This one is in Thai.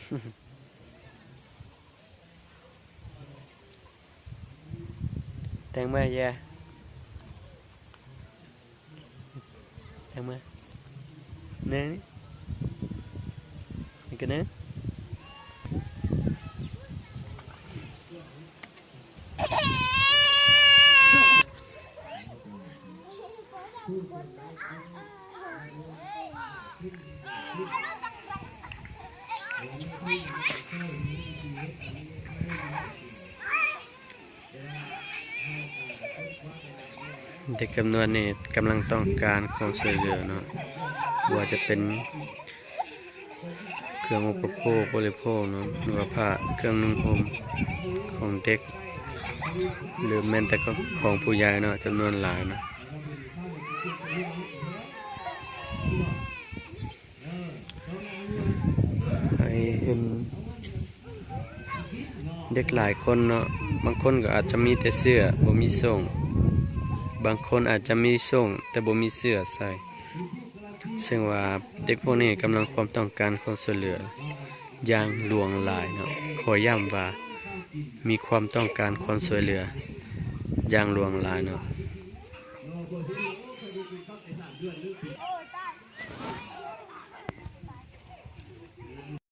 แต่งมาแย่แต่งมาเนื้อนี่กันเนื้อเด็กจำนวนนี้กำลังต้องการความช่วยเหลือเนาะว่าจะเป็นเครื่องอุปโภคบริโภคเนาะหรือว่าผ้าเครื่องนุ่งห่มของเด็กหรือแม้แต่ของผู้ใหญ่เนาะจำนวนหลายเนาะให้เห็นเด็กหลายคนเนาะบางคนก็อาจจะมีแต่เสื้อบ่มีส่งบางคนอาจจะมีส่งแต่บ่มีเสื้อใส่ซึ่งว่าเด็กพวกนี้กำลังความต้องการความช่วยเหลืออย่างหลวงหลายเนาะขอย้ำว่ามีความต้องการความช่วยเหลืออย่างหลวงหลายเนาะ